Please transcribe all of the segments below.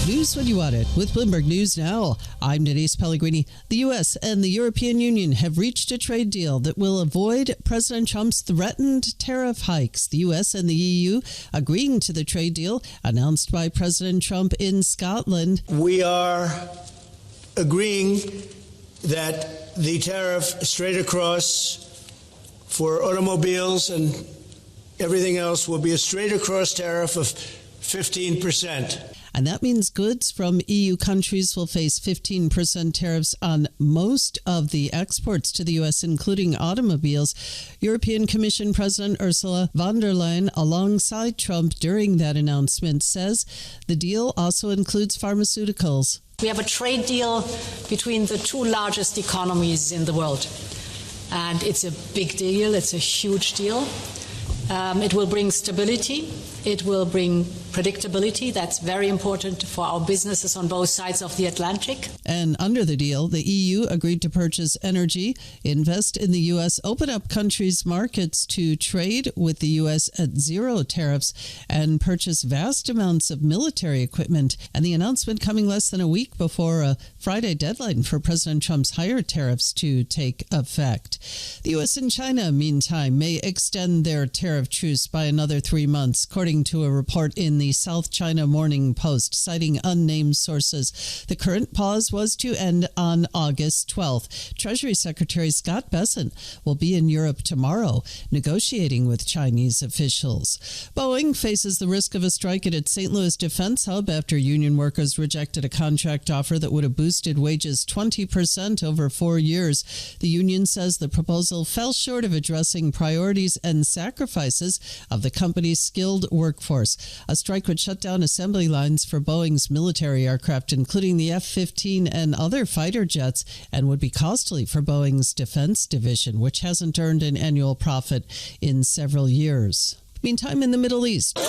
News when you want it with Bloomberg News Now. I'm Denise Pellegrini. The U.S. and the European Union have reached a trade deal that will avoid President Trump's threatened tariff hikes. The U.S. and the EU agreeing to the trade deal announced by President Trump in Scotland. We are agreeing that the tariff straight across for automobiles and everything else will be a straight across tariff of 15%. And that means goods from EU countries will face 15% tariffs on most of the exports to the U.S., including automobiles. European Commission President Ursula von der Leyen, alongside Trump during that announcement, says the deal also includes pharmaceuticals. We have a trade deal between the two largest economies in the world. And it's a big deal. It's a huge deal. It will bring stability. It will bring predictability. That's very important for our businesses on both sides of the Atlantic. And under the deal, the EU agreed to purchase energy, invest in the U.S., open up countries' markets to trade with the U.S. at zero tariffs, and purchase vast amounts of military equipment. And the announcement coming less than a week before a Friday deadline for President Trump's higher tariffs to take effect. The U.S. and China, meantime, may extend their tariff truce by another 3 months, according to a report in the South China Morning Post, citing unnamed sources. The current pause was to end on August 12th. Treasury Secretary Scott Bessent will be in Europe tomorrow, negotiating with Chinese officials. Boeing faces the risk of a strike at its St. Louis defense hub after union workers rejected a contract offer that would have boosted wages 20% over 4 years. The union says the proposal fell short of addressing priorities and sacrifices of the company's skilled workforce. A strike would shut down assembly lines for Boeing's military aircraft, including the F-15 and other fighter jets, and would be costly for Boeing's defense division, which hasn't earned an annual profit in several years. Meantime, in the Middle East,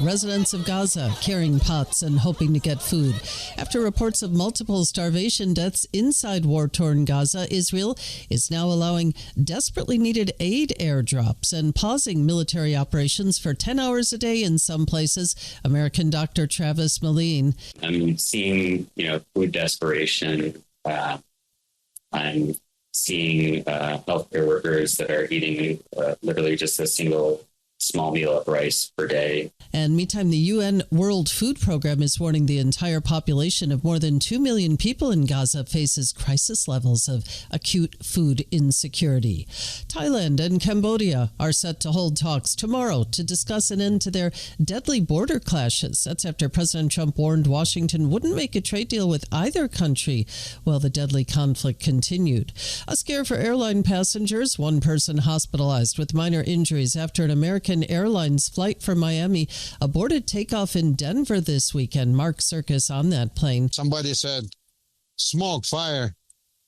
residents of Gaza carrying pots and hoping to get food. After reports of multiple starvation deaths inside war-torn Gaza, Israel is now allowing desperately needed aid airdrops and pausing military operations for 10 hours a day in some places. American doctor Travis Maline. I'm seeing, food desperation. I'm seeing healthcare workers that are eating literally just a single small meal of rice per day. And meantime, the UN World Food Program is warning the entire population of more than 2 million people in Gaza faces crisis levels of acute food insecurity. Thailand and Cambodia are set to hold talks tomorrow to discuss an end to their deadly border clashes. That's after President Trump warned Washington wouldn't make a trade deal with either country while the deadly conflict continued. A scare for airline passengers. One person hospitalized with minor injuries after an American Airlines flight from Miami aborted takeoff in Denver this weekend. Mark Circus on that plane. Somebody said, smoke, fire.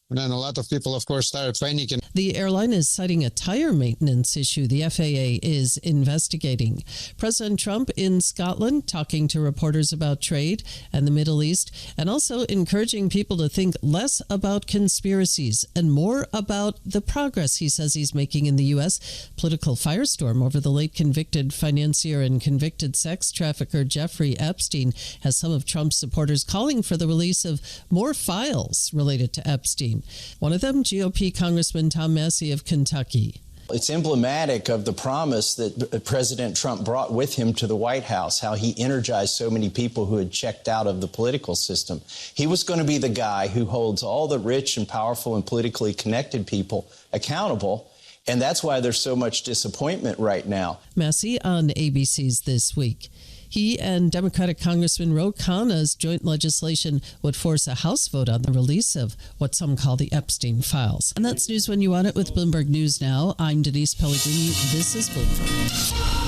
And then a lot of people, of course, started panicking. The airline is citing a tire maintenance issue the FAA is investigating. President Trump in Scotland talking to reporters about trade and the Middle East, and also encouraging people to think less about conspiracies and more about the progress he says he's making in the U.S. Political firestorm over the late convicted financier and convicted sex trafficker Jeffrey Epstein has some of Trump's supporters calling for the release of more files related to Epstein. One of them, GOP Congressman Tom Massey of Kentucky. It's emblematic of the promise that President Trump brought with him to the White House, how he energized so many people who had checked out of the political system. He was going to be the guy who holds all the rich and powerful and politically connected people accountable, and that's why there's so much disappointment right now. Massey on ABC's This Week. He and Democratic Congressman Ro Khanna's joint legislation would force a House vote on the release of what some call the Epstein files. And that's News When You Want It with Bloomberg News Now. I'm Denise Pellegrini. This is Bloomberg.